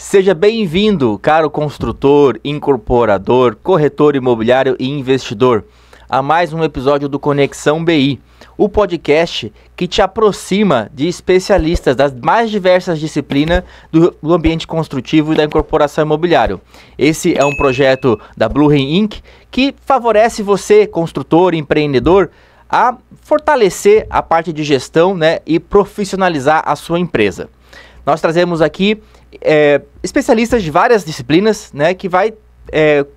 Seja bem-vindo, caro construtor, incorporador, corretor imobiliário e investidor, a mais um episódio do Conexão BI, o podcast que te aproxima de especialistas das mais diversas disciplinas do ambiente construtivo e da incorporação imobiliária. Esse é um projeto da Bluehin Inc. que favorece você, construtor, empreendedor, a fortalecer a parte de gestão, né, e profissionalizar a sua empresa. Nós trazemos aqui especialistas de várias disciplinas, né, que vai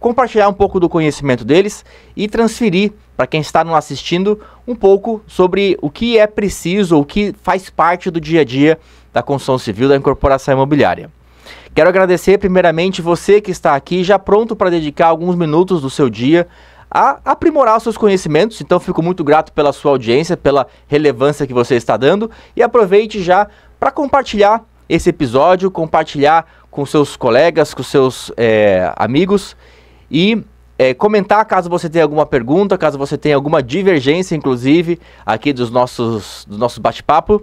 compartilhar um pouco do conhecimento deles e transferir para quem está nos assistindo um pouco sobre o que é preciso, o que faz parte do dia a dia da construção civil, da incorporação imobiliária. Quero agradecer primeiramente você que está aqui já pronto para dedicar alguns minutos do seu dia a aprimorar os seus conhecimentos. Então fico muito grato pela sua audiência, pela relevância que você está dando, e aproveite já para compartilhar esse episódio, compartilhar com seus colegas, com seus amigos e comentar caso você tenha alguma pergunta, caso você tenha alguma divergência, inclusive, aqui do nosso bate-papo.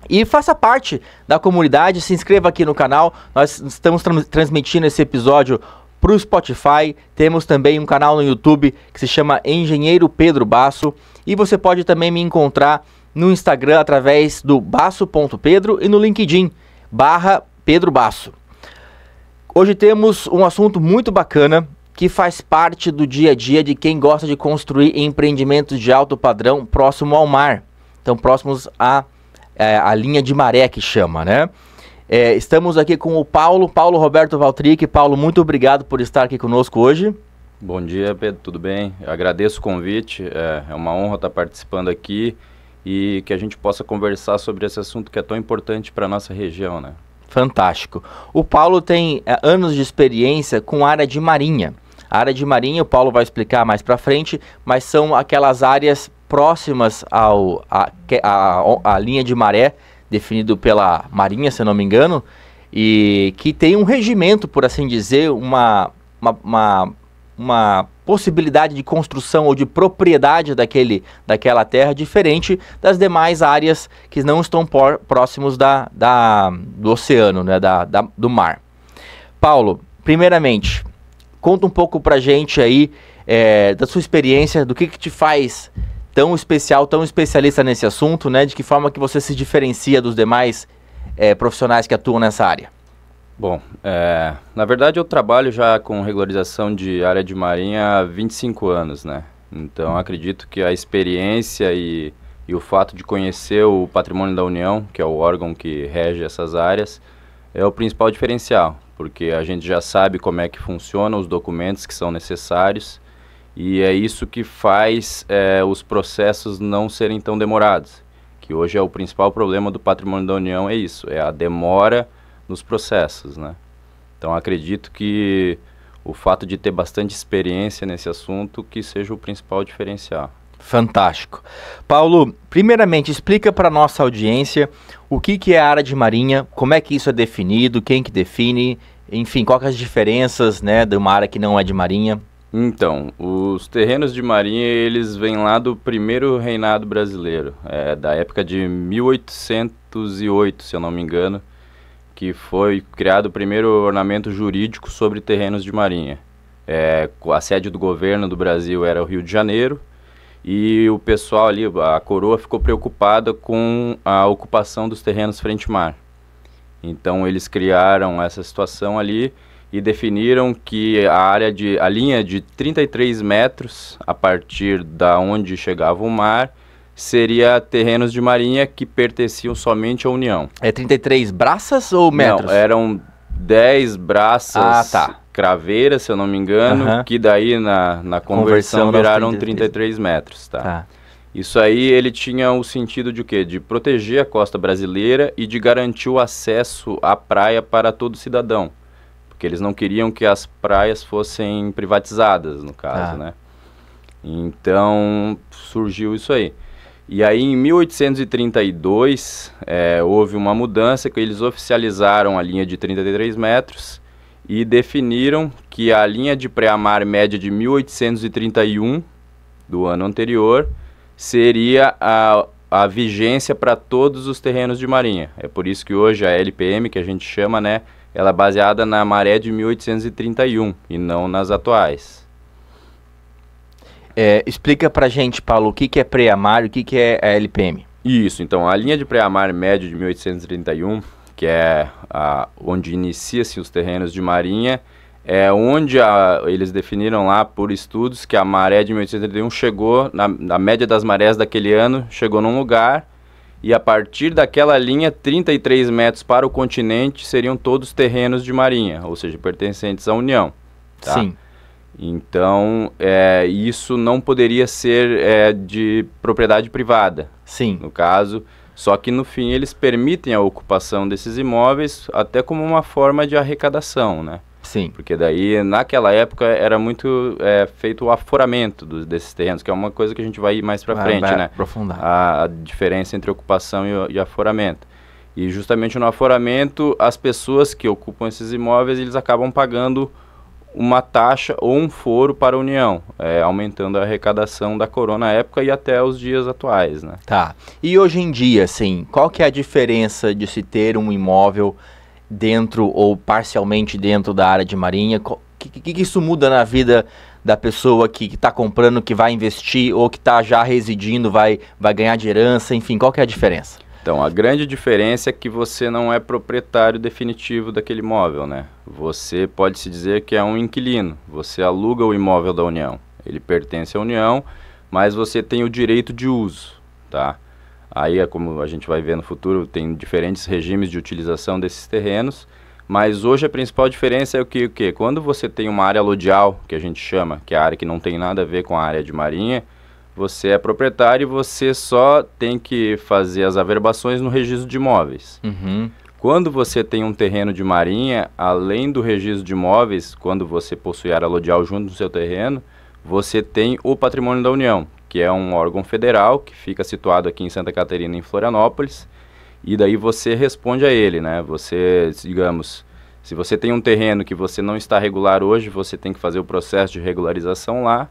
E faça parte da comunidade, se inscreva aqui no canal. Nós estamos transmitindo esse episódio para o Spotify. Temos também um canal no YouTube que se chama Engenheiro Pedro Basso. E você pode também me encontrar no Instagram através do basso.pedro e no LinkedIn, /Pedro Basso. Hoje temos um assunto muito bacana que faz parte do dia a dia de quem gosta de construir empreendimentos de alto padrão próximo ao mar. Então, próximos à linha de maré que chama, né? Estamos aqui com o Paulo Roberto Valtric. Paulo, muito obrigado por estar aqui conosco hoje. Bom dia, Pedro, tudo bem? Eu agradeço o convite, é uma honra estar participando aqui e que a gente possa conversar sobre esse assunto que é tão importante para a nossa região, né? Fantástico. O Paulo tem anos de experiência com área de marinha. A área de marinha, o Paulo vai explicar mais para frente, mas são aquelas áreas próximas à linha de maré, definido pela Marinha, se eu não me engano, e que tem um regimento, por assim dizer, uma possibilidade de construção ou de propriedade daquela terra diferente das demais áreas que não estão próximos do oceano, né, do mar. Paulo, primeiramente, conta um pouco pra gente aí da sua experiência, do que te faz tão especial, tão especialista nesse assunto, né, de que forma que você se diferencia dos demais profissionais que atuam nessa área. Bom, na verdade eu trabalho já com regularização de área de marinha há 25 anos, né? Então acredito que a experiência e o fato de conhecer o Patrimônio da União, que é o órgão que rege essas áreas, é o principal diferencial, porque a gente já sabe como é que funcionam os documentos que são necessários e é isso que faz os processos não serem tão demorados, que hoje é o principal problema do Patrimônio da União, é isso, é a demora nos processos, né? Então acredito que o fato de ter bastante experiência nesse assunto que seja o principal diferencial. Fantástico. Paulo, primeiramente explica para nossa audiência o que é a área de marinha, como é que isso é definido, quem que define, enfim, quais as diferenças, né, de uma área que não é de marinha. Então, os terrenos de marinha, eles vêm lá do primeiro reinado brasileiro, da época de 1808, se eu não me engano, que foi criado o primeiro ornamento jurídico sobre terrenos de marinha. A sede do governo do Brasil era o Rio de Janeiro, e o pessoal ali, a coroa, ficou preocupada com a ocupação dos terrenos frente-mar. Então eles criaram essa situação ali e definiram que a linha de 33 metros, a partir da onde chegava o mar, seria terrenos de marinha que pertenciam somente à União. 33 braças ou metros? Não, eram 10 braças craveiras, se eu não me engano, que daí na conversão viraram 33 metros. Tá? Isso aí ele tinha o sentido de o quê? De proteger a costa brasileira e de garantir o acesso à praia para todo cidadão. Porque eles não queriam que as praias fossem privatizadas, no caso, né? Então surgiu isso aí. E aí em 1832 houve uma mudança que eles oficializaram a linha de 33 metros e definiram que a linha de pré-mar média de 1831, do ano anterior, seria a vigência para todos os terrenos de marinha. É por isso que hoje a LPM, que a gente chama, né, ela é baseada na maré de 1831 e não nas atuais. Explica pra gente, Paulo, o que é pré-amar e o que é a LPM. Isso, então a linha de pré-amar médio de 1831, que é onde inicia-se os terrenos de marinha, é onde eles definiram lá por estudos que a maré de 1831 chegou, na média das marés daquele ano, chegou num lugar, e a partir daquela linha, 33 metros para o continente seriam todos terrenos de marinha, ou seja, pertencentes à União. Tá? Sim. Então, isso não poderia ser de propriedade privada. Sim. No caso, só que no fim eles permitem a ocupação desses imóveis até como uma forma de arrecadação, né? Sim. Porque daí, naquela época, era muito feito o aforamento desses terrenos, que é uma coisa que a gente vai ir mais para frente, né? Aprofundar. A diferença entre ocupação e aforamento. E justamente no aforamento, as pessoas que ocupam esses imóveis, eles acabam pagando uma taxa ou um foro para a União, aumentando a arrecadação da coroa na época e até os dias atuais, né? Tá. E hoje em dia, assim, qual que é a diferença de se ter um imóvel dentro ou parcialmente dentro da área de marinha? Que isso muda na vida da pessoa que está comprando, que vai investir ou que está já residindo, vai ganhar de herança, enfim, qual que é a diferença? Então, a grande diferença é que você não é proprietário definitivo daquele imóvel, né? Você pode-se dizer que é um inquilino, você aluga o imóvel da União. Ele pertence à União, mas você tem o direito de uso, tá? Aí, como a gente vai ver no futuro, tem diferentes regimes de utilização desses terrenos, mas hoje a principal diferença é o que? Quando você tem uma área lodial, que a gente chama, que é a área que não tem nada a ver com a área de marinha, você é proprietário e você só tem que fazer as averbações no registro de imóveis. Uhum. Quando você tem um terreno de marinha, além do registro de imóveis, quando você possui área lodial junto no seu terreno, você tem o Patrimônio da União, que é um órgão federal que fica situado aqui em Santa Catarina, em Florianópolis, e daí você responde a ele, né? Você, digamos, se você tem um terreno que você não está regular hoje, você tem que fazer o processo de regularização lá.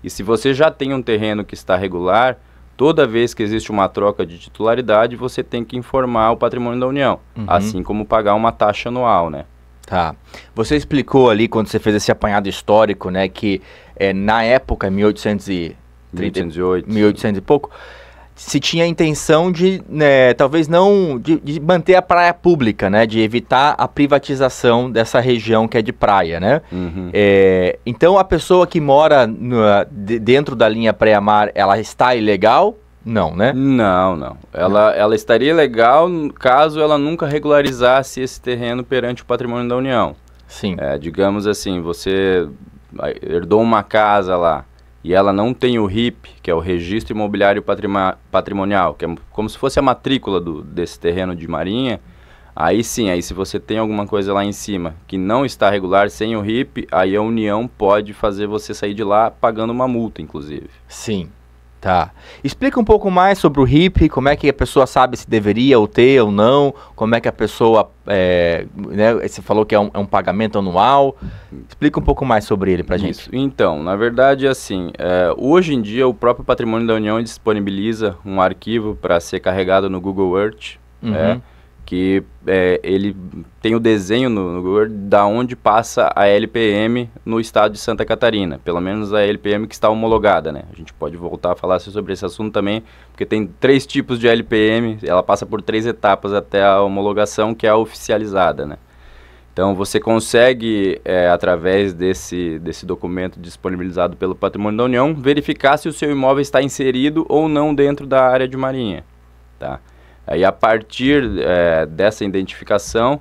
E se você já tem um terreno que está regular, toda vez que existe uma troca de titularidade, você tem que informar o Patrimônio da União, assim como pagar uma taxa anual, né? Tá. Você explicou ali, quando você fez esse apanhado histórico, né, que na época, 1800 e pouco, se tinha a intenção de, né, talvez não, de manter a praia pública, né, de evitar a privatização dessa região que é de praia, né? Uhum. Então a pessoa que mora dentro da linha pré-amar, ela está ilegal? Não, né? Não. Ela estaria ilegal caso ela nunca regularizasse esse terreno perante o Patrimônio da União. Sim. Digamos assim, você herdou uma casa lá, e ela não tem o RIP, que é o Registro Imobiliário Patrimonial, que é como se fosse a matrícula desse terreno de marinha, aí sim, aí se você tem alguma coisa lá em cima que não está regular sem o RIP, aí a União pode fazer você sair de lá pagando uma multa, inclusive. Sim, tá. Explica um pouco mais sobre o RIP, como é que a pessoa sabe se deveria ou ter ou não, como é que a pessoa, né, você falou que é um pagamento anual, explica um pouco mais sobre ele pra gente. Então, na verdade, assim, hoje em dia o próprio Patrimônio da União disponibiliza um arquivo para ser carregado no Google Earth, que ele tem o desenho no Google Earth da onde passa a LPM no estado de Santa Catarina, pelo menos a LPM que está homologada, né? A gente pode voltar a falar sobre esse assunto também, porque tem 3 tipos de LPM, ela passa por 3 etapas até a homologação, que é a oficializada, né? Então você consegue, através desse documento disponibilizado pelo Patrimônio da União, verificar se o seu imóvel está inserido ou não dentro da área de marinha, tá? Aí, a partir dessa identificação,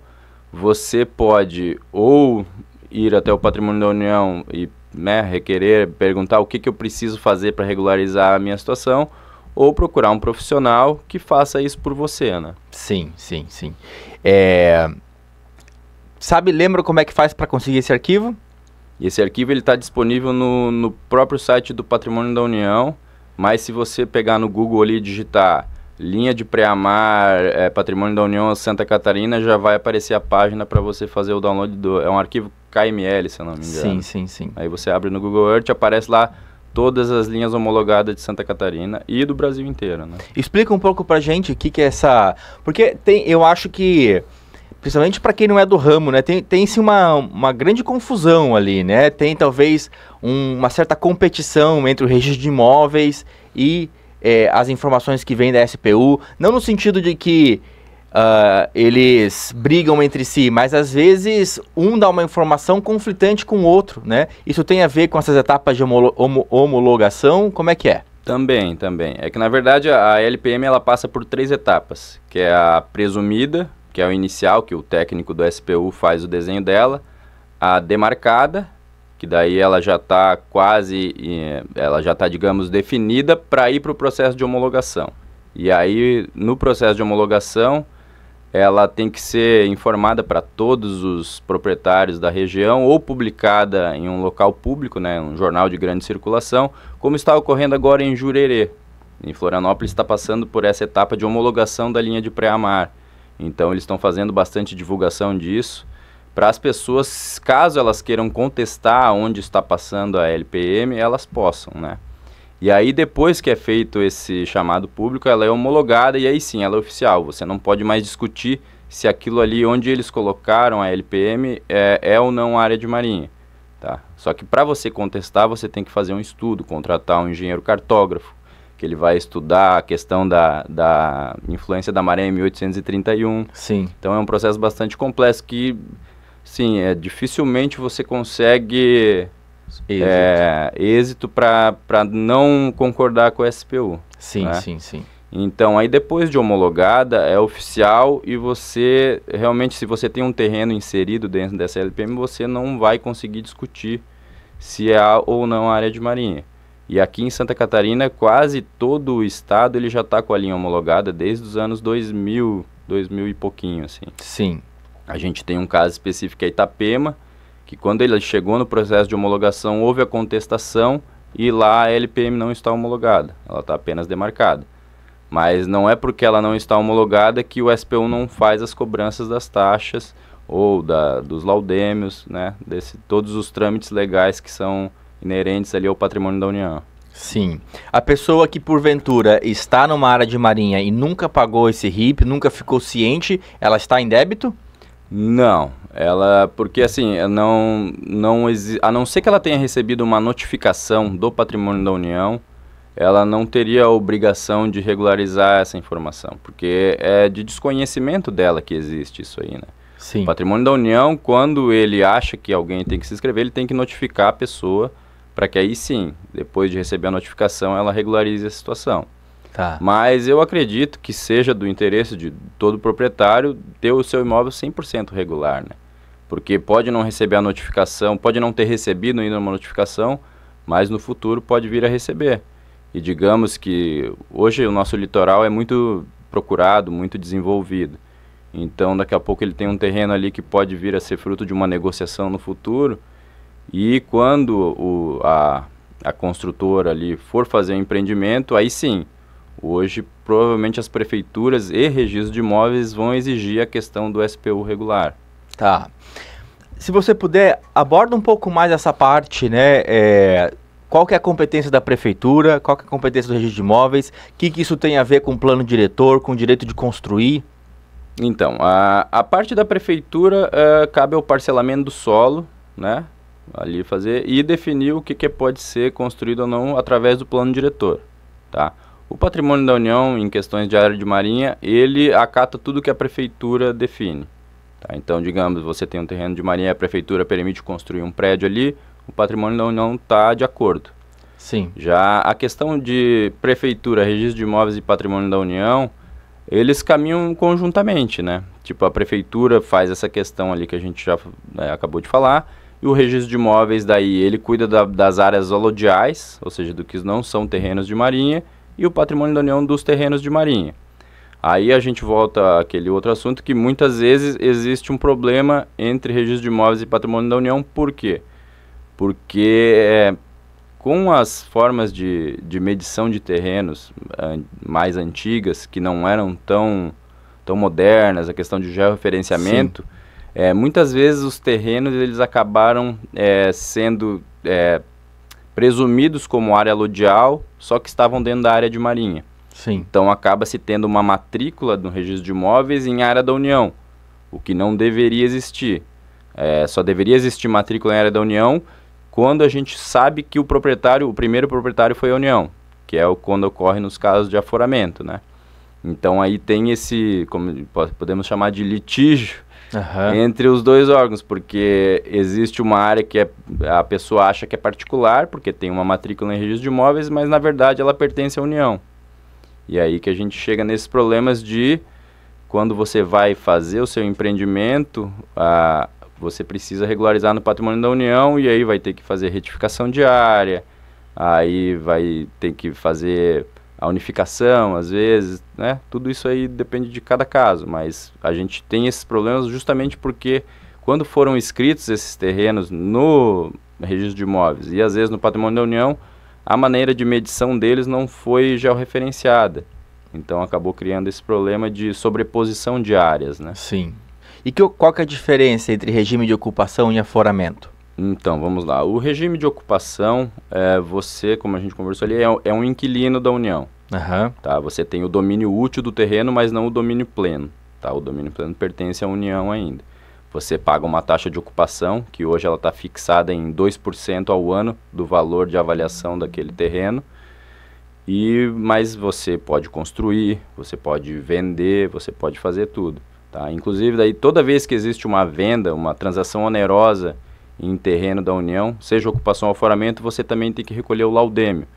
você pode ou ir até o Patrimônio da União e, né, requerer, perguntar o que eu preciso fazer para regularizar a minha situação, ou procurar um profissional que faça isso por você, né? Sim. Lembra como é que faz para conseguir esse arquivo? Esse arquivo está disponível no próprio site do Patrimônio da União, mas se você pegar no Google ali e digitar linha de pré-amar, Patrimônio da União Santa Catarina, já vai aparecer a página para você fazer o download é um arquivo KML, se eu não me engano. Sim. Aí você abre no Google Earth, aparece lá todas as linhas homologadas de Santa Catarina e do Brasil inteiro, né? Explica um pouco pra gente o que é essa... Porque eu acho que principalmente para quem não é do ramo, né? Tem-se uma grande confusão ali, né? Tem talvez uma certa competição entre o registro de imóveis e as informações que vêm da SPU, não no sentido de que eles brigam entre si, mas às vezes um dá uma informação conflitante com o outro, né? Isso tem a ver com essas etapas de homologação? Como é que é? Também. É que, na verdade, a LPM ela passa por 3 etapas, que é a presumida, que é o inicial, que o técnico do SPU faz o desenho dela, a demarcada, que daí ela já está digamos, definida para ir para o processo de homologação. E aí, no processo de homologação, ela tem que ser informada para todos os proprietários da região ou publicada em um local público, né, um jornal de grande circulação, como está ocorrendo agora em Jurerê. Em Florianópolis está passando por essa etapa de homologação da linha de pré-amar. Então eles estão fazendo bastante divulgação disso para as pessoas, caso elas queiram contestar onde está passando a LPM, elas possam, né? E aí, depois que é feito esse chamado público, ela é homologada e aí sim, ela é oficial. Você não pode mais discutir se aquilo ali onde eles colocaram a LPM é ou não área de marinha. Tá? Só que para você contestar, você tem que fazer um estudo, contratar um engenheiro cartógrafo, que ele vai estudar a questão da influência da maré em 1831. Sim. Então é um processo bastante complexo que, sim, dificilmente você consegue... êxito para não concordar com o SPU. Sim, né? sim. Então, aí depois de homologada, é oficial e você, realmente, se você tem um terreno inserido dentro dessa LPM, você não vai conseguir discutir se é ou não área de marinha. E aqui em Santa Catarina, quase todo o estado ele já está com a linha homologada desde os anos 2000 e pouquinho, assim. Sim. A gente tem um caso específico, é Itapema, que quando ele chegou no processo de homologação, houve a contestação e lá a LPM não está homologada, ela está apenas demarcada. Mas não é porque ela não está homologada que o SPU não faz as cobranças das taxas ou dos laudêmios, né, todos os trâmites legais que são inerentes ali ao patrimônio da União. Sim. A pessoa que porventura está numa área de marinha e nunca pagou esse RIP, nunca ficou ciente, ela está em débito? Não, porque assim, a não ser que ela tenha recebido uma notificação do patrimônio da União, ela não teria a obrigação de regularizar essa informação, porque é de desconhecimento dela que existe isso aí, né? Sim. O patrimônio da União, quando ele acha que alguém tem que se inscrever, ele tem que notificar a pessoa, para que aí sim, depois de receber a notificação, ela regularize a situação. Tá. Mas eu acredito que seja do interesse de todo proprietário ter o seu imóvel 100% regular, né? Porque pode não receber a notificação, pode não ter recebido ainda uma notificação, mas no futuro pode vir a receber. E digamos que hoje o nosso litoral é muito procurado, muito desenvolvido. Então daqui a pouco ele tem um terreno ali que pode vir a ser fruto de uma negociação no futuro. E quando a construtora ali for fazer o empreendimento, aí sim, hoje provavelmente as prefeituras e registros de imóveis vão exigir a questão do SPU regular. Tá. Se você puder, aborda um pouco mais essa parte, né? Qual que é a competência da prefeitura, qual que é a competência do registro de imóveis, o que isso tem a ver com o plano diretor, com o direito de construir? Então, a parte da prefeitura cabe ao parcelamento do solo, né? Ali fazer e definir o que pode ser construído ou não através do plano diretor, tá? O patrimônio da União, em questões de área de marinha, ele acata tudo que a prefeitura define. Tá? Então, digamos, você tem um terreno de marinha e a prefeitura permite construir um prédio ali, o patrimônio da União está de acordo. Sim. Já a questão de prefeitura, registro de imóveis e patrimônio da União, eles caminham conjuntamente, né? Tipo, a prefeitura faz essa questão ali que a gente já acabou de falar, e o registro de imóveis daí, ele cuida das áreas holodiais, ou seja, do que não são terrenos de marinha, e o patrimônio da União dos terrenos de marinha. Aí a gente volta àquele outro assunto que muitas vezes existe um problema entre registro de imóveis e patrimônio da União. Por quê? Porque com as formas de medição de terrenos mais antigas, que não eram tão modernas, a questão de georreferenciamento, muitas vezes os terrenos eles acabaram sendo presumidos como área alodial, só que estavam dentro da área de marinha. Sim. Então acaba se tendo uma matrícula no registro de imóveis em área da União, o que não deveria existir. Só deveria existir matrícula em área da União quando a gente sabe que o primeiro proprietário foi a União, que é quando ocorre nos casos de aforamento, né? Então aí tem esse, como podemos chamar de litígio, entre os dois órgãos, porque existe uma área que a pessoa acha que é particular, porque tem uma matrícula em registro de imóveis, mas na verdade ela pertence à União. E aí que a gente chega nesses problemas de, quando você vai fazer o seu empreendimento, você precisa regularizar no patrimônio da União, e aí vai ter que fazer retificação diária, aí vai ter que fazer a unificação, às vezes, né? Tudo isso aí depende de cada caso, mas a gente tem esses problemas justamente porque quando foram inscritos esses terrenos no registro de imóveis e às vezes no patrimônio da União, a maneira de medição deles não foi georreferenciada. Então acabou criando esse problema de sobreposição de áreas, né? Sim. E qual que é a diferença entre regime de ocupação e aforamento? Então, vamos lá. O regime de ocupação, você, como a gente conversou ali, é um inquilino da União. Tá? Você tem o domínio útil do terreno, mas não o domínio pleno. Tá? O domínio pleno pertence à União ainda. Você paga uma taxa de ocupação, que hoje ela está fixada em 2% ao ano do valor de avaliação daquele terreno. Mas você pode construir, você pode vender, você pode fazer tudo. Tá? Inclusive, daí, toda vez que existe uma venda, uma transação onerosa em terreno da União, seja ocupação ou aforamento, você também tem que recolher o laudêmio.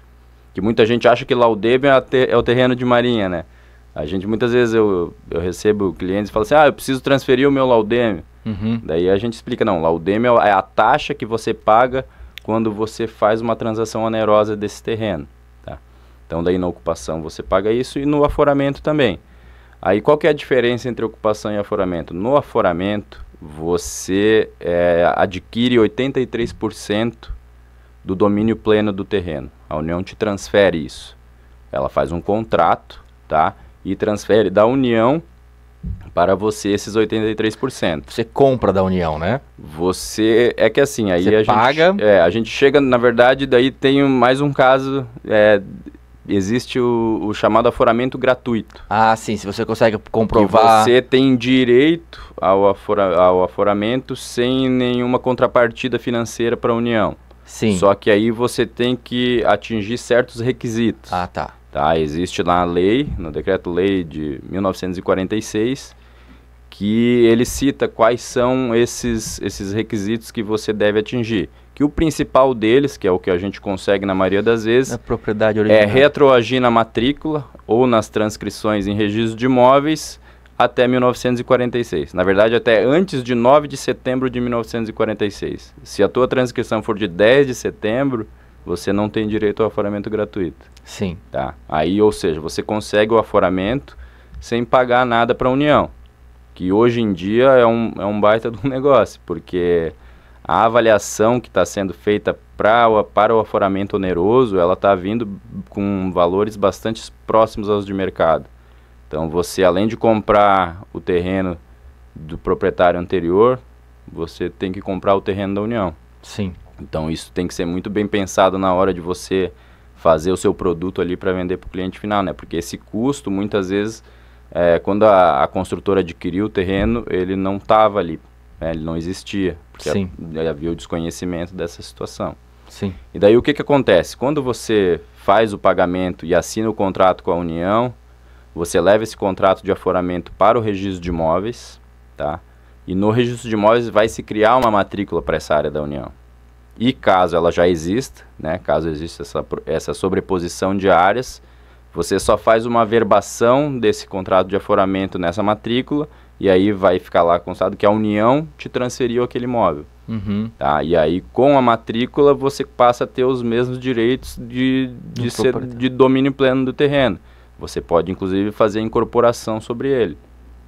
Que muita gente acha que laudêmio é o terreno de marinha, né? A gente, muitas vezes, eu recebo clientes e falo assim, eu preciso transferir o meu laudêmio. Daí a gente explica, não, laudêmio é a taxa que você paga quando você faz uma transação onerosa desse terreno. Tá? Então, daí na ocupação você paga isso e no aforamento também. Aí, qual que é a diferença entre ocupação e aforamento? No aforamento, você adquire 83% do domínio pleno do terreno. A União te transfere isso. Ela faz um contrato, tá? E transfere da União para você esses 83%. Você compra da União, né? É que assim, aí você paga. A gente chega, na verdade, daí tem mais um caso. Existe o chamado aforamento gratuito. Sim, se você consegue comprovar... Que você tem direito ao aforamento sem nenhuma contrapartida financeira para a União. Sim. Só que aí você tem que atingir certos requisitos. Tá? Existe lá a lei, no Decreto-Lei de 1946, que ele cita quais são esses requisitos que você deve atingir. Que o principal deles, que é o que a gente consegue na maioria das vezes, propriedade original, retroagir na matrícula ou nas transcrições em registro de imóveis até 1946. Na verdade, até antes de 9 de setembro de 1946. Se a tua transcrição for de 10 de setembro, você não tem direito ao aforamento gratuito. Sim. Tá? Aí, ou seja, você consegue o aforamento sem pagar nada para a União. Que hoje em dia é um baita de um negócio, porque a avaliação que está sendo feita para o aforamento oneroso, ela está vindo com valores bastante próximos aos de mercado. Então, você, além de comprar o terreno do proprietário anterior, você tem que comprar o terreno da União. Sim. Então, isso tem que ser muito bem pensado na hora de você fazer o seu produto ali para vender para o cliente final, né? Porque esse custo, muitas vezes, quando a construtora adquiriu o terreno, ele não estava ali. Ele não existia, porque havia o desconhecimento dessa situação. Sim. E daí o que acontece? Quando você faz o pagamento e assina o contrato com a União, você leva esse contrato de aforamento para o registro de imóveis, tá? E no registro de imóveis vai se criar uma matrícula para essa área da União. E caso ela já exista, né? Caso exista essa sobreposição de áreas, você só faz uma verbação desse contrato de aforamento nessa matrícula. E aí vai ficar lá constado que a União te transferiu aquele imóvel. Tá? E aí, com a matrícula, você passa a ter os mesmos direitos de domínio pleno do terreno. Você pode, inclusive, fazer a incorporação sobre ele,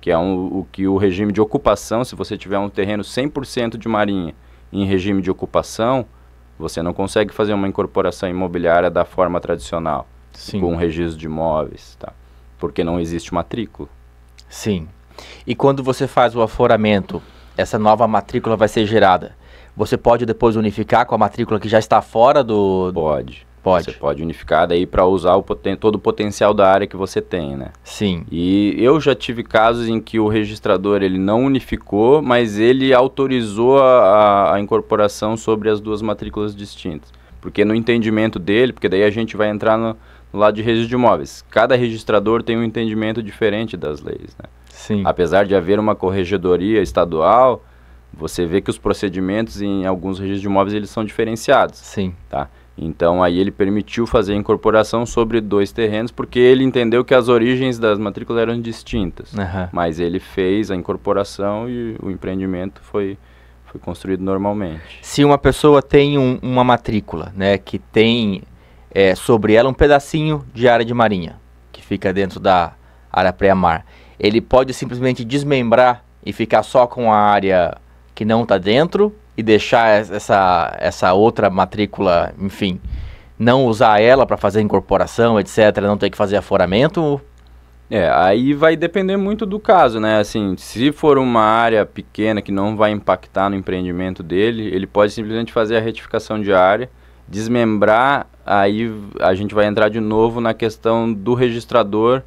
que é o que o regime de ocupação, se você tiver um terreno 100% de marinha em regime de ocupação, você não consegue fazer uma incorporação imobiliária da forma tradicional, com um registro de imóveis, tá? Porque não existe matrícula. Sim. E quando você faz o aforamento, essa nova matrícula vai ser gerada. Você pode depois unificar com a matrícula que já está fora do... Pode. Pode. Você pode unificar daí para usar todo o potencial da área que você tem, né? Sim. E eu já tive casos em que o registrador ele não unificou, mas ele autorizou a incorporação sobre as duas matrículas distintas. Porque no entendimento dele, porque daí a gente vai entrar no lado de registro de imóveis. Cada registrador tem um entendimento diferente das leis, né? Sim. Apesar de haver uma corregedoria estadual, você vê que os procedimentos em alguns registros de imóveis eles são diferenciados. Sim. Tá? Então aí ele permitiu fazer a incorporação sobre 2 terrenos, porque ele entendeu que as origens das matrículas eram distintas. Mas ele fez a incorporação e o empreendimento foi construído normalmente. Se uma pessoa tem uma matrícula, né, que tem sobre ela um pedacinho de área de marinha, que fica dentro da área pré-mar, ele pode simplesmente desmembrar e ficar só com a área que não está dentro e deixar essa outra matrícula, enfim, não usar ela para fazer incorporação, etc., não ter que fazer aforamento? Aí vai depender muito do caso, né? Assim, se for uma área pequena que não vai impactar no empreendimento dele, ele pode simplesmente fazer a retificação de área, desmembrar, aí a gente vai entrar de novo na questão do registrador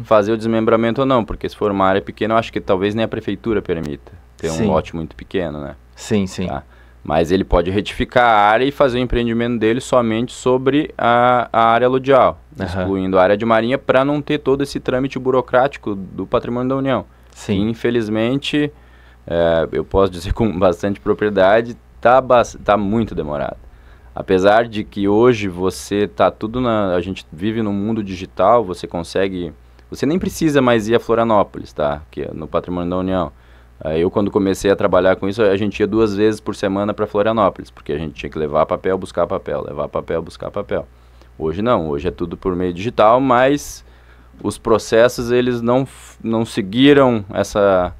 fazer o desmembramento ou não, porque se for uma área pequena, eu acho que talvez nem a prefeitura permita ter um lote muito pequeno, né? Sim, sim. Tá? Mas ele pode retificar a área e fazer o empreendimento dele somente sobre a área aludial, excluindo a área de marinha, para não ter todo esse trâmite burocrático do patrimônio da União. Sim. E, infelizmente, eu posso dizer com bastante propriedade, tá muito demorado. Apesar de que hoje a gente vive num mundo digital, você nem precisa mais ir a Florianópolis, tá? Que é no patrimônio da União. Eu, quando comecei a trabalhar com isso, a gente ia 2 vezes por semana para Florianópolis, porque a gente tinha que levar papel, buscar papel, levar papel, buscar papel. Hoje não, hoje é tudo por meio digital, mas os processos, eles não seguiram essa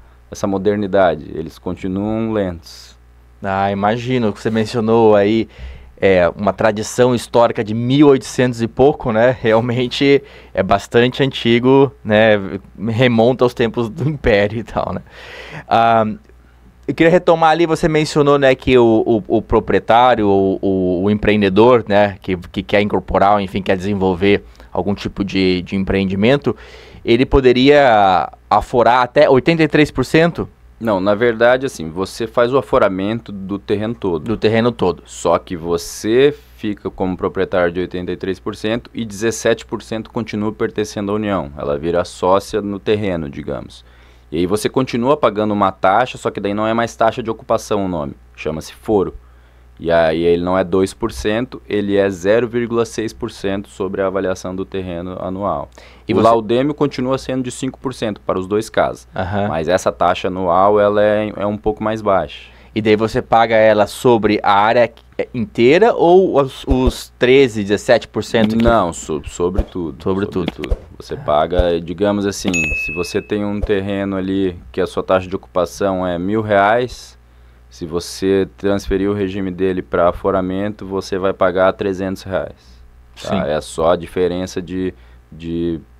modernidade, eles continuam lentos. Imagino que você mencionou aí uma tradição histórica de 1800 e pouco, né? Realmente é bastante antigo, né? Remonta aos tempos do Império e tal, né? Eu queria retomar ali, você mencionou, né, que o proprietário, o empreendedor, né, que quer incorporar, enfim, quer desenvolver algum tipo de empreendimento, ele poderia aforar até 83%? Não, na verdade, assim, você faz o aforamento do terreno todo. Do terreno todo. Só que você fica como proprietário de 83% e 17% continua pertencendo à União. Ela vira sócia no terreno, digamos. E aí você continua pagando uma taxa, só que daí não é mais taxa de ocupação o nome. Chama-se foro. E aí ele não é 2%, ele é 0,6% sobre a avaliação do terreno anual. E o laudêmio continua sendo de 5% para os 2 casos. Mas essa taxa anual ela é um pouco mais baixa. E daí você paga ela sobre a área inteira ou os 13%, 17%? Não, sobre tudo. Sobre tudo. Você paga, digamos assim, se você tem um terreno ali que a sua taxa de ocupação é R$1.000, se você transferir o regime dele para aforamento, você vai pagar R$300. Tá? É só a diferença de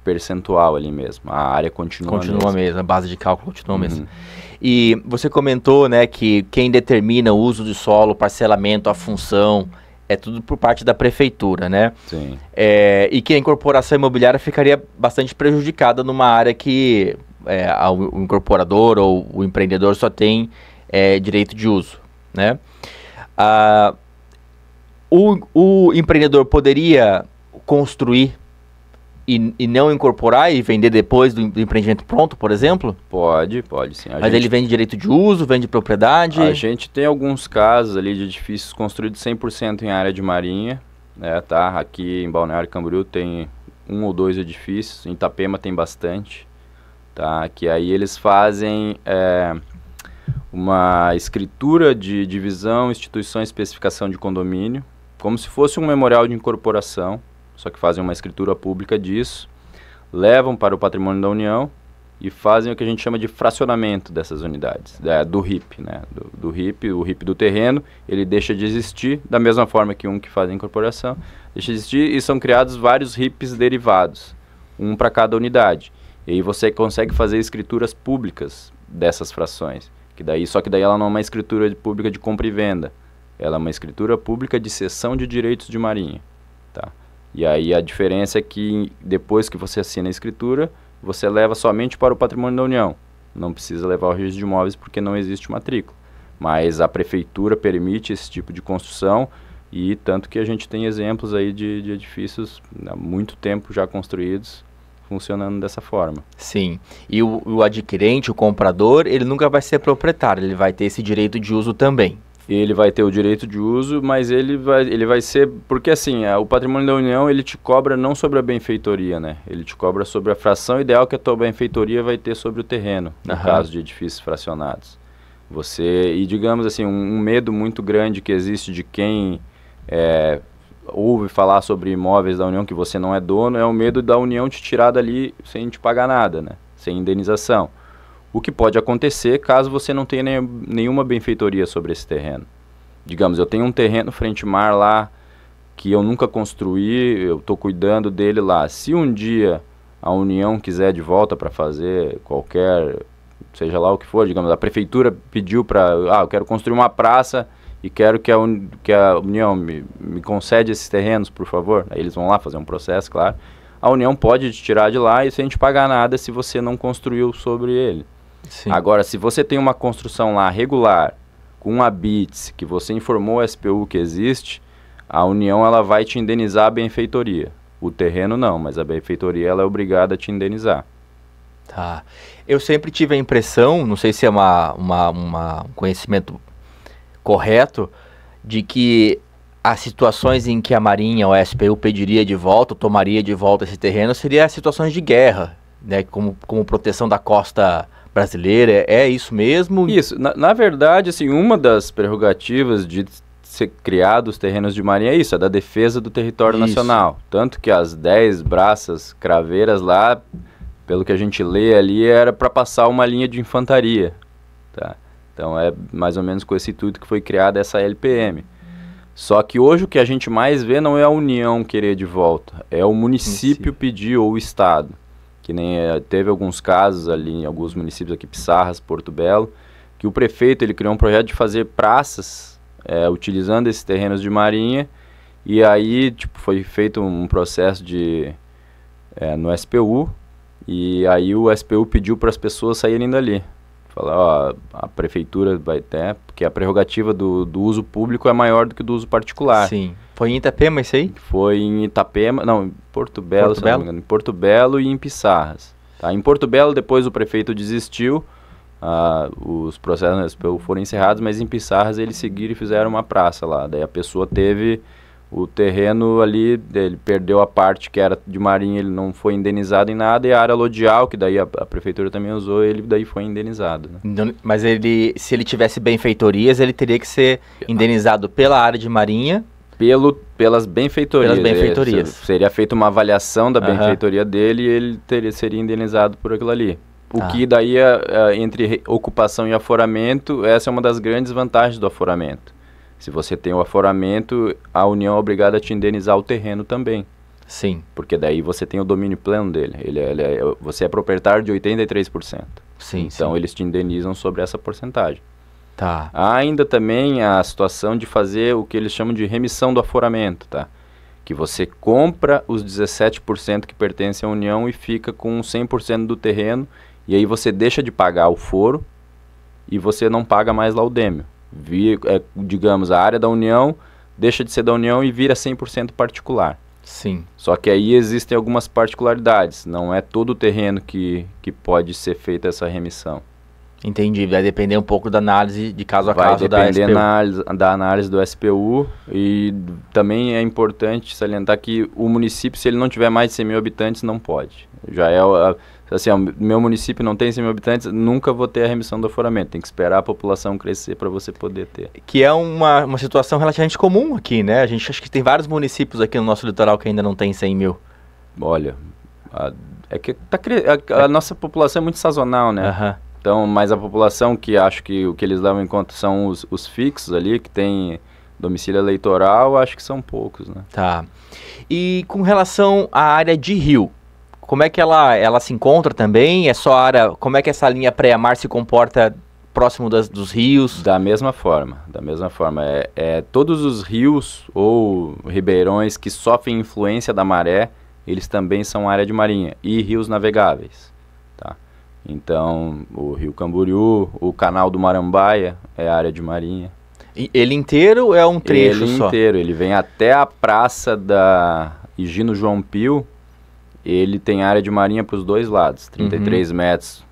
percentual ali mesmo. A área continua mesmo. A base de cálculo continua mesmo. E você comentou, né, que quem determina o uso de solo, parcelamento, a função, é tudo por parte da prefeitura, né? Sim. E que a incorporação imobiliária ficaria bastante prejudicada numa área que o incorporador ou o empreendedor só tem direito de uso, né? O empreendedor poderia construir e não incorporar e vender depois do empreendimento pronto, por exemplo? Pode sim. Mas ele vende direito de uso, vende propriedade? A gente tem alguns casos ali de edifícios construídos 100% em área de marinha, né, tá? Aqui em Balneário Camboriú tem 1 ou 2 edifícios, em Itapema tem bastante, tá? Que aí eles fazem uma escritura de divisão, instituição e especificação de condomínio, como se fosse um memorial de incorporação, só que fazem uma escritura pública disso, levam para o patrimônio da União e fazem o que a gente chama de fracionamento dessas unidades, do RIP, né? Do RIP, o RIP do terreno, ele deixa de existir, da mesma forma que um que faz a incorporação, deixa de existir, e são criados vários RIPs derivados, um para cada unidade. E aí você consegue fazer escrituras públicas dessas frações, só que daí ela não é uma escritura pública de compra e venda, ela é uma escritura pública de cessão de direitos de marinha. Tá? E aí a diferença é que depois que você assina a escritura, você leva somente para o patrimônio da União. Não precisa levar o registro de imóveis porque não existe matrícula. Mas a prefeitura permite esse tipo de construção, e tanto que a gente tem exemplos aí de edifícios há muito tempo já construídos, funcionando dessa forma. Sim, e o adquirente, o comprador, ele nunca vai ser proprietário, ele vai ter esse direito de uso também. Ele vai ter o direito de uso, mas ele vai ser... Porque assim, o patrimônio da União, ele te cobra não sobre a benfeitoria, né? Ele te cobra sobre a fração ideal que a tua benfeitoria vai ter sobre o terreno, no caso de edifícios fracionados. E digamos assim, um medo muito grande que existe de quem ouve falar sobre imóveis da União que você não é dono, é o medo da União te tirar dali sem te pagar nada, né? Sem indenização. O que pode acontecer caso você não tenha nenhuma benfeitoria sobre esse terreno. Digamos, eu tenho um terreno frente mar lá que eu nunca construí, eu estou cuidando dele lá. Se um dia a União quiser de volta para fazer qualquer, seja lá o que for, digamos, a prefeitura pediu para, eu quero construir uma praça e quero que a União me concede esses terrenos, por favor. Aí eles vão lá fazer um processo, claro. A União pode te tirar de lá e sem te pagar nada se você não construiu sobre ele. Sim. Agora, se você tem uma construção lá regular, com um habite, que você informou a SPU que existe, a União ela vai te indenizar a benfeitoria. O terreno não, mas a benfeitoria ela é obrigada a te indenizar. Tá. Eu sempre tive a impressão, não sei se é um conhecimento correto, de que as situações em que a Marinha ou a SPU pediria de volta, ou tomaria de volta esse terreno, seriam situações de guerra, né, como proteção da costa brasileira. É isso mesmo? Isso. Na verdade, assim, uma das prerrogativas de ser criados terrenos de marinha é isso, é da defesa do território nacional. Tanto que as 10 braças craveiras lá, pelo que a gente lê ali, era para passar uma linha de infantaria. Tá? Então é mais ou menos com esse intuito que foi criada essa LPM. Só que hoje o que a gente mais vê não é a União querer de volta, é o município pedir, ou o Estado. Que nem teve alguns casos ali em alguns municípios aqui, Pissarras, Porto Belo, que o prefeito ele criou um projeto de fazer praças utilizando esses terrenos de marinha, e aí tipo, foi feito um processo no SPU, e aí o SPU pediu para as pessoas saírem dali. Falar, a prefeitura vai ter, porque a prerrogativa do uso público é maior do que do uso particular. Sim. Foi em Itapema isso aí? Foi em Itapema, não, em Porto Belo, se não me engano, em Porto Belo e em Pissarras. Tá? Em Porto Belo, depois o prefeito desistiu, os processos na SPU foram encerrados, mas em Pissarras eles seguiram e fizeram uma praça lá. Daí a pessoa teve o terreno ali, ele perdeu a parte que era de marinha, ele não foi indenizado em nada, e a área lodial, que daí a prefeitura também usou, ele daí foi indenizado. Né? Mas se ele tivesse benfeitorias, ele teria que ser indenizado pela área de marinha? Pelas benfeitorias. Pelas benfeitorias. Seria feita uma avaliação da benfeitoria dele, e ele seria indenizado por aquilo ali. O que daí, entre ocupação e aforamento, essa é uma das grandes vantagens do aforamento. Se você tem o aforamento, a União é obrigada a te indenizar o terreno também. Sim. Porque daí você tem o domínio pleno dele. Você é proprietário de 83%. Sim, então eles te indenizam sobre essa porcentagem. Tá. Há ainda também a situação de fazer o que eles chamam de remissão do aforamento, tá? Que você compra os 17% que pertencem à União e fica com 100% do terreno, e aí você deixa de pagar o foro e você não paga mais laudêmio. Digamos, a área da União deixa de ser da União e vira 100% particular. Sim. Só que aí existem algumas particularidades. Não é todo o terreno que pode ser feita essa remissão. Entendi. Vai depender um pouco da análise de caso a caso da SPU. Vai depender da análise do SPU. E também é importante salientar que o município, se ele não tiver mais de 100 mil habitantes, não pode. Já é... Assim, meu município não tem 100 mil habitantes, nunca vou ter a remissão do aforamento. Tem que esperar a população crescer para você poder ter. Que é uma situação relativamente comum aqui, né? A gente acha que tem vários municípios aqui no nosso litoral que ainda não tem 100 mil. Olha, a nossa população é muito sazonal, né? Uhum. Então, mas a população que acho que o que eles levam em conta são os fixos ali, que tem domicílio eleitoral, acho que são poucos, né? Tá. E com relação à área de rio, como é que ela se encontra também? É só área... Como é que essa linha pré-mar se comporta próximo dos rios? Da mesma forma. Todos os rios ou ribeirões que sofrem influência da maré, eles também são área de marinha. E rios navegáveis, tá? Então, o Rio Camboriú, o Canal do Marambaia é área de marinha. E ele inteiro ou é um trecho só? Ele inteiro, ele vem até a praça da Higino João Pio, ele tem área de marinha para os dois lados, 33 metros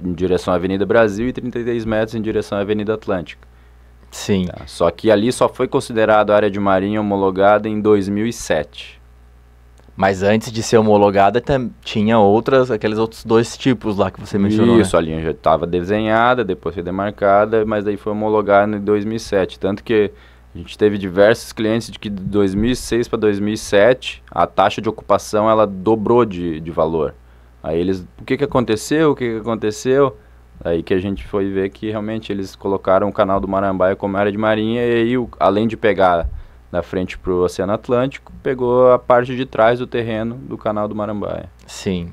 em direção à Avenida Brasil e 33 metros em direção à Avenida Atlântica. Sim. Tá? Só que ali só foi considerado área de marinha homologada em 2007. Mas antes de ser homologada, tinha aqueles outros 2 tipos lá que você mencionou, Isso, né? A linha já estava desenhada, depois foi demarcada, mas daí foi homologada em 2007. Tanto que a gente teve diversos clientes de que de 2006 para 2007, a taxa de ocupação ela dobrou de valor. Aí eles, o que aconteceu? Aí que a gente foi ver que realmente eles colocaram o Canal do Marambaia como área de marinha e aí, além de pegar da frente para o Oceano Atlântico, pegou a parte de trás do terreno do Canal do Marambaia. Sim.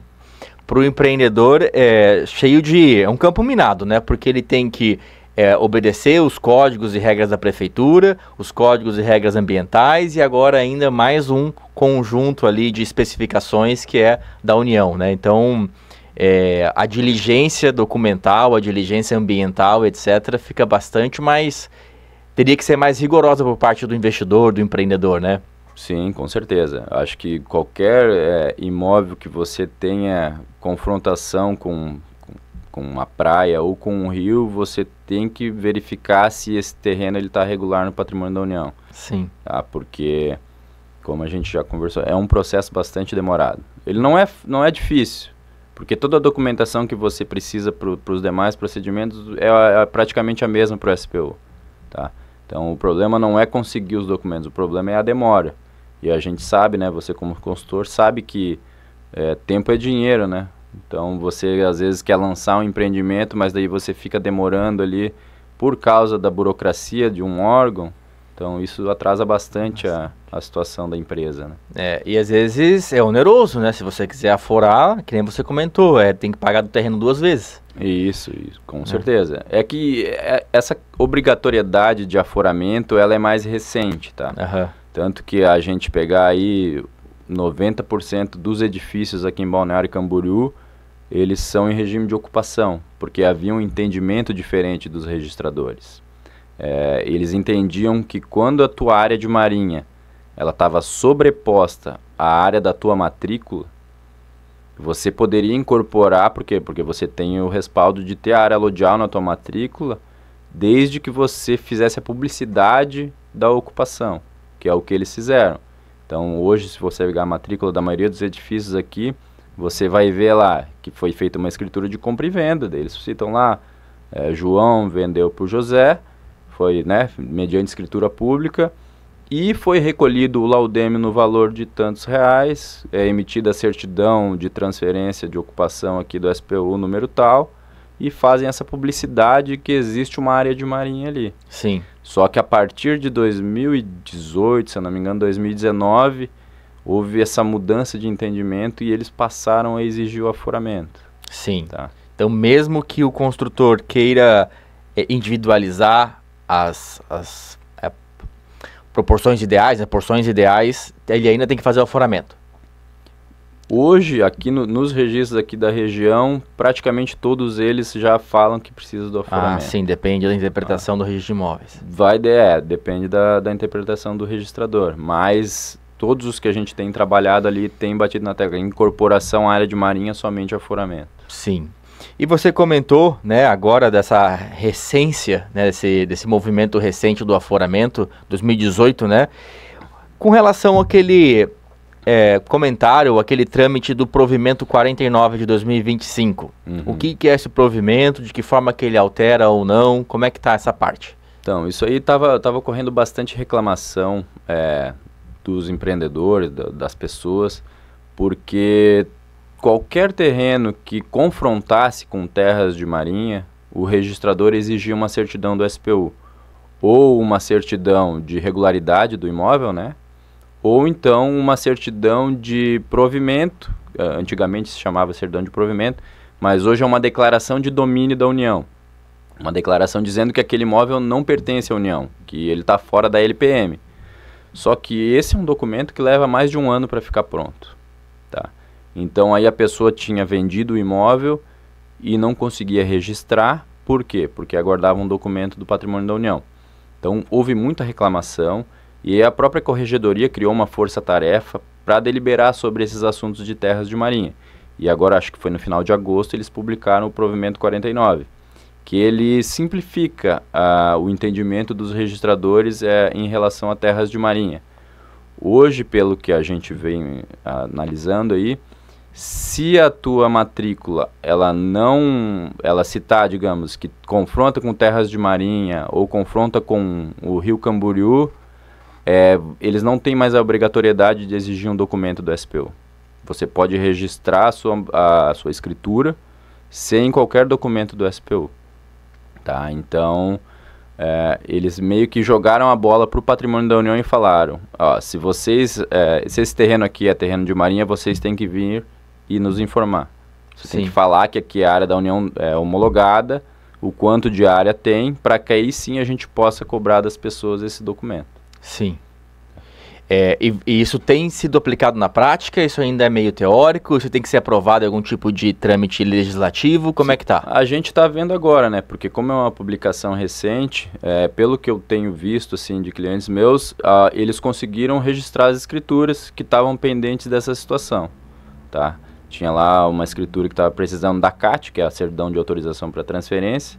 Para o empreendedor, é um campo minado, né? Porque ele tem que obedecer os códigos e regras da prefeitura, os códigos e regras ambientais e agora ainda mais um conjunto ali de especificações que é da União, né? Então, a diligência documental, a diligência ambiental, etc., fica bastante mais... Teria que ser mais rigorosa por parte do investidor, do empreendedor, né? Sim, com certeza. Acho que qualquer imóvel que você tenha confrontação com uma praia ou com um rio, você tem que verificar se esse terreno está regular no patrimônio da União. Sim. Tá? Porque, como a gente já conversou, é um processo bastante demorado. Ele não é difícil, porque toda a documentação que você precisa para os demais procedimentos é praticamente a mesma para o SPU. Tá? Então, o problema não é conseguir os documentos, o problema é a demora. E a gente sabe, né, você como consultor sabe que tempo é dinheiro, né? Então, você às vezes quer lançar um empreendimento, mas daí você fica demorando ali por causa da burocracia de um órgão. Então, isso atrasa bastante a situação da empresa, né? E às vezes é oneroso, né? Se você quiser aforar, que nem você comentou, tem que pagar do terreno 2 vezes. Isso, com certeza. É que essa obrigatoriedade de aforamento, ela é mais recente, tá? Tanto que a gente pegar aí 90% dos edifícios aqui em Balneário Camboriú, eles são em regime de ocupação, porque havia um entendimento diferente dos registradores. Eles entendiam que quando a tua área de marinha ela estava sobreposta à área da tua matrícula, você poderia incorporar, por quê? Porque você tem o respaldo de ter a área lodial na tua matrícula, desde que você fizesse a publicidade da ocupação, que é o que eles fizeram. Então, hoje, se você pegar a matrícula da maioria dos edifícios aqui, você vai ver lá que foi feita uma escritura de compra e venda. Eles citam lá, João vendeu para o José, foi, né, mediante escritura pública, e foi recolhido o laudêmio no valor de tantos reais, emitida a certidão de transferência de ocupação aqui do SPU número tal, e fazem essa publicidade que existe uma área de marinha ali. Sim. Só que a partir de 2018, se eu não me engano, 2019, houve essa mudança de entendimento e eles passaram a exigir o aforamento. Sim. Tá? Então, mesmo que o construtor queira individualizar as proporções ideais, as porções ideais, ele ainda tem que fazer o aforamento. Hoje, aqui nos registros aqui da região, praticamente todos eles já falam que precisa do aforamento. Sim, depende da interpretação do registro de imóveis. Depende da interpretação do registrador, mas todos os que a gente tem trabalhado ali tem batido na tecla, incorporação à área de marinha, somente aforamento. Sim. E você comentou, né, agora dessa recência, né, desse movimento recente do aforamento, 2018, né, com relação àquele comentário, aquele trâmite do provimento 49 de 2025. O que é esse provimento, de que forma que ele altera ou não, como é que está essa parte? Então, isso aí tava ocorrendo bastante reclamação dos empreendedores, das pessoas, porque qualquer terreno que confrontasse com terras de marinha, o registrador exigia uma certidão do SPU, ou uma certidão de regularidade do imóvel, né? Ou então uma certidão de provimento, antigamente se chamava certidão de provimento, mas hoje é uma declaração de domínio da União. Uma declaração dizendo que aquele imóvel não pertence à União, que ele está fora da LPM. Só que esse é um documento que leva mais de um ano para ficar pronto. Tá? Então aí a pessoa tinha vendido o imóvel e não conseguia registrar. Por quê? Porque aguardava um documento do patrimônio da União. Então houve muita reclamação e a própria Corregedoria criou uma força-tarefa para deliberar sobre esses assuntos de terras de marinha. E agora, acho que foi no final de agosto, eles publicaram o provimento 49, que ele simplifica o entendimento dos registradores em relação a terras de marinha. Hoje, pelo que a gente vem analisando aí, se a tua matrícula, ela citar, digamos, que confronta com terras de marinha ou confronta com o Rio Camboriú, eles não têm mais a obrigatoriedade de exigir um documento do SPU. Você pode registrar a sua escritura sem qualquer documento do SPU. Tá? Então, eles meio que jogaram a bola para o patrimônio da União e falaram, ó, se esse terreno aqui é terreno de marinha, vocês têm que vir e nos informar. Você tem que falar que aqui a área da União é homologada, o quanto de área tem, para que aí sim a gente possa cobrar das pessoas esse documento. Sim. E isso tem sido aplicado na prática? Isso ainda é meio teórico? Isso tem que ser aprovado em algum tipo de trâmite legislativo? Como é que tá? A gente está vendo agora, né? Porque como é uma publicação recente, pelo que eu tenho visto assim, de clientes meus, eles conseguiram registrar as escrituras que estavam pendentes dessa situação. Tá? Tinha lá uma escritura que estava precisando da CAT, que é a certidão de autorização para transferência,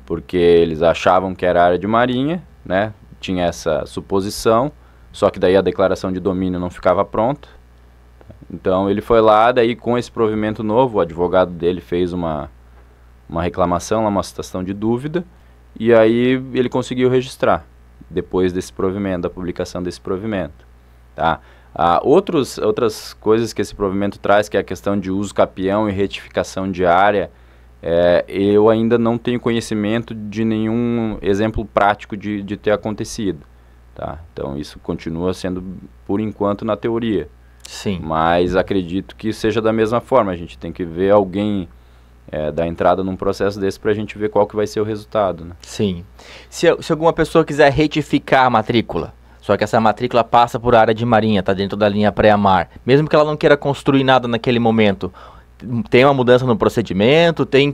porque eles achavam que era área de marinha, né? Tinha essa suposição, só que daí a declaração de domínio não ficava pronta. Então ele foi lá, daí com esse provimento novo, o advogado dele fez uma reclamação, uma citação de dúvida, e aí ele conseguiu registrar, depois desse provimento, da publicação desse provimento. Tá? Outras coisas que esse provimento traz, que é a questão de uso capião e retificação de área, eu ainda não tenho conhecimento de nenhum exemplo prático de ter acontecido. Tá? Então isso continua sendo, por enquanto, na teoria. Sim. Mas acredito que seja da mesma forma. A gente tem que ver alguém dar entrada num processo desse para a gente ver qual que vai ser o resultado. Né? Sim. Se alguma pessoa quiser retificar a matrícula, só que essa matrícula passa por área de marinha, está dentro da linha pré-amar, mesmo que ela não queira construir nada naquele momento, tem uma mudança no procedimento, tem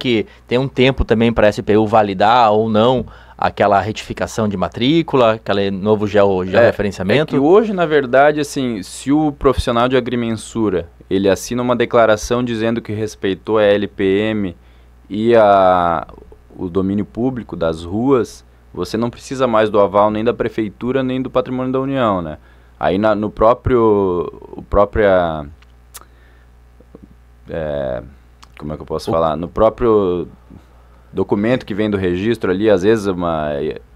um tempo também para a SPU validar ou não aquela retificação de matrícula, aquele novo georreferenciamento? É que hoje, na verdade, assim, se o profissional de agrimensura, ele assina uma declaração dizendo que respeitou a LPM e o domínio público das ruas, você não precisa mais do aval nem da prefeitura, nem do patrimônio da União, né? Aí no próprio como é que eu posso falar? No próprio documento que vem do registro ali, às vezes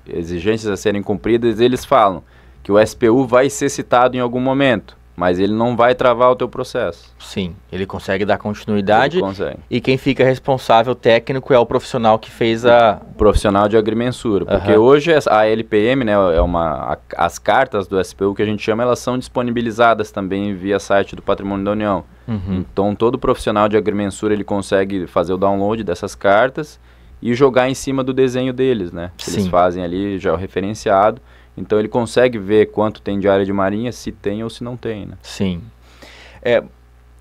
exigências a serem cumpridas, eles falam que o SPU vai ser citado em algum momento, mas ele não vai travar o teu processo. Sim, ele consegue dar continuidade. Ele consegue. E quem fica responsável técnico é o profissional que fez o profissional de agrimensura, porque hoje a LPM, né, as cartas do SPU que a gente chama, elas são disponibilizadas também via site do Patrimônio da União. Então todo profissional de agrimensura ele consegue fazer o download dessas cartas e jogar em cima do desenho deles, né? Que eles fazem ali já o referenciado. Então ele consegue ver quanto tem de área de marinha, se tem ou se não tem, né? Sim.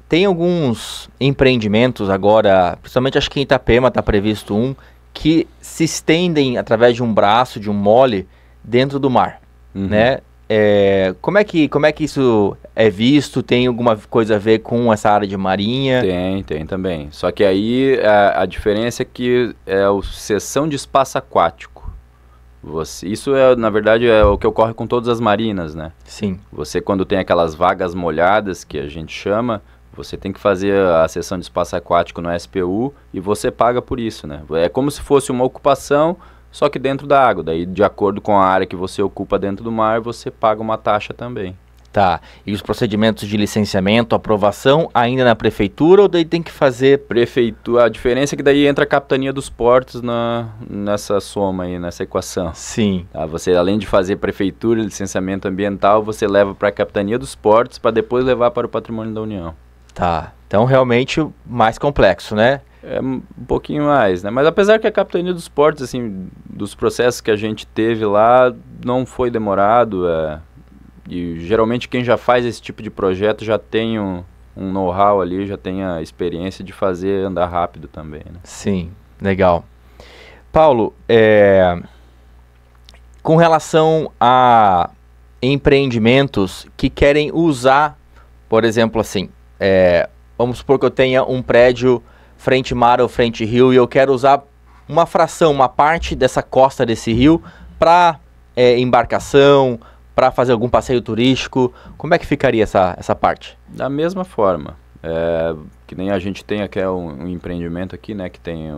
Tem alguns empreendimentos agora, principalmente acho que em Itapema está previsto um, que se estendem através de um braço, de um mole, dentro do mar, né? Como é que isso é visto? Tem alguma coisa a ver com essa área de marinha? Tem também. Só que aí a diferença é que é a cessão de espaço aquático. Isso na verdade é o que ocorre com todas as marinas, né? Sim. Você, quando tem aquelas vagas molhadas, que a gente chama, você tem que fazer a cessão de espaço aquático no SPU e você paga por isso, né? É como se fosse uma ocupação, só que dentro da água. Daí, de acordo com a área que você ocupa dentro do mar, você paga uma taxa também. Tá. E os procedimentos de licenciamento, aprovação, ainda na prefeitura ou daí tem que fazer... Prefeitura. A diferença é que daí entra a capitania dos portos nessa soma aí, nessa equação. Sim. Tá? Você, além de fazer prefeitura, licenciamento ambiental, você leva para a capitania dos portos para depois levar para o patrimônio da União. Tá. Então, realmente, mais complexo, né? É um pouquinho mais, né? Mas apesar que a Capitania dos Portos, assim, dos processos que a gente teve lá, não foi demorado. E geralmente quem já faz esse tipo de projeto já tem um know-how ali, já tem a experiência de fazer andar rápido também, né? Sim, legal. Paulo, com relação a empreendimentos que querem usar, por exemplo, assim, vamos supor que eu tenha um prédio frente mar ou frente rio e eu quero usar uma fração, uma parte dessa costa desse rio para embarcação, para fazer algum passeio turístico. Como é que ficaria essa parte? Da mesma forma, que nem a gente tem aqui um empreendimento aqui, né, que tem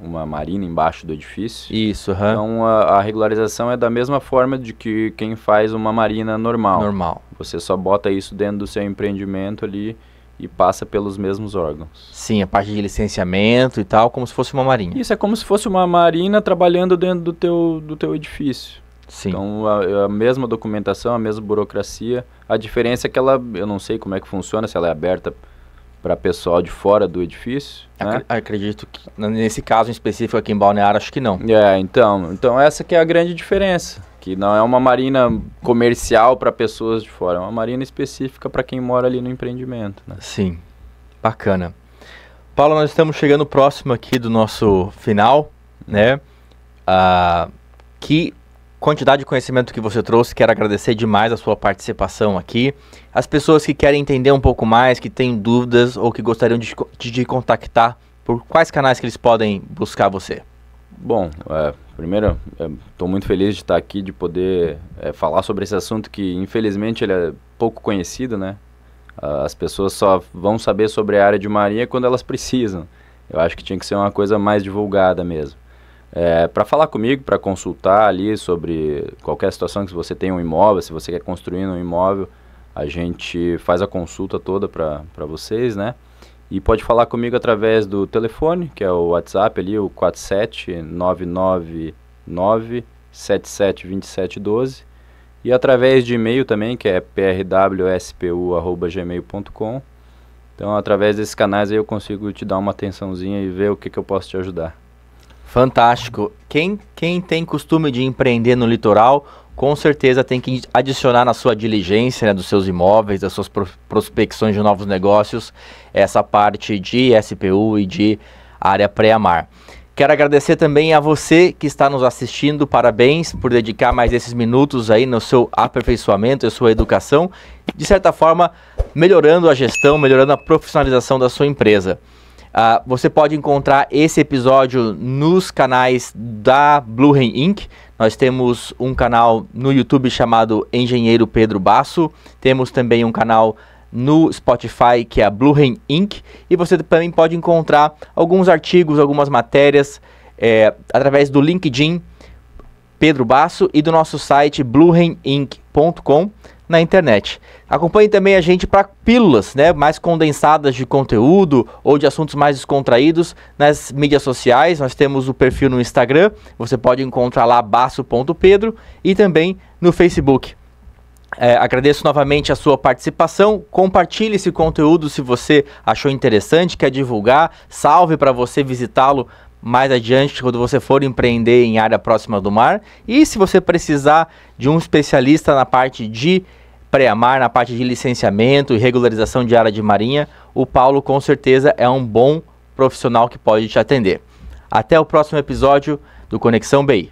uma marina embaixo do edifício. Isso, Então a regularização é da mesma forma de que quem faz uma marina normal. Você só bota isso dentro do seu empreendimento ali e passa pelos mesmos órgãos. Sim, a parte de licenciamento e tal, como se fosse uma marinha. Isso é como se fosse uma marina trabalhando dentro do teu edifício. Sim. Então a mesma documentação, a mesma burocracia. A diferença é que eu não sei como é que funciona, se ela é aberta para pessoal de fora do edifício, né? Acredito que nesse caso em específico aqui em Balneário, acho que não. Então essa que é a grande diferença, que não é uma marina comercial para pessoas de fora, é uma marina específica para quem mora ali no empreendimento, né? Sim, bacana. Paulo, nós estamos chegando próximo aqui do nosso final, né? Que quantidade de conhecimento que você trouxe, quero agradecer demais a sua participação aqui. As pessoas que querem entender um pouco mais, que têm dúvidas ou que gostariam de contactar, por quais canais que eles podem buscar você? Bom, primeiro, estou muito feliz de estar aqui, de poder falar sobre esse assunto que, infelizmente, ele é pouco conhecido, né? As pessoas só vão saber sobre a área de marinha quando elas precisam. Eu acho que tinha que ser uma coisa mais divulgada mesmo. Para falar comigo, para consultar ali sobre qualquer situação que você tem um imóvel, se você quer construir um imóvel, a gente faz a consulta toda para vocês, né? E pode falar comigo através do telefone, que é o WhatsApp ali, o 47999772712, e através de e-mail também, que é prwspu@gmail.com. Então, através desses canais aí eu consigo te dar uma atençãozinha e ver o que eu posso te ajudar. Fantástico. Quem tem costume de empreender no litoral, com certeza tem que adicionar na sua diligência, né, dos seus imóveis, das suas prospecções de novos negócios, essa parte de SPU e de área pré-mar. Quero agradecer também a você que está nos assistindo, parabéns por dedicar mais esses minutos aí no seu aperfeiçoamento e sua educação, de certa forma melhorando a gestão, melhorando a profissionalização da sua empresa. Você pode encontrar esse episódio nos canais da Bluehen Inc. Nós temos um canal no YouTube chamado Engenheiro Pedro Basso. Temos também um canal no Spotify que é a Bluehen Inc. E você também pode encontrar alguns artigos, algumas matérias através do LinkedIn Pedro Basso e do nosso site bluheninc.com na internet. Acompanhe também a gente para pílulas, né, mais condensadas de conteúdo ou de assuntos mais descontraídos nas mídias sociais. Nós temos o perfil no Instagram, você pode encontrar lá basso.pedro, e também no Facebook. Agradeço novamente a sua participação. Compartilhe esse conteúdo se você achou interessante, quer divulgar, salve para você visitá-lo mais adiante quando você for empreender em área próxima do mar. E se você precisar de um especialista na parte de pré-mar, na parte de licenciamento e regularização de área de marinha, o Paulo com certeza é um bom profissional que pode te atender. Até o próximo episódio do Conexão BI.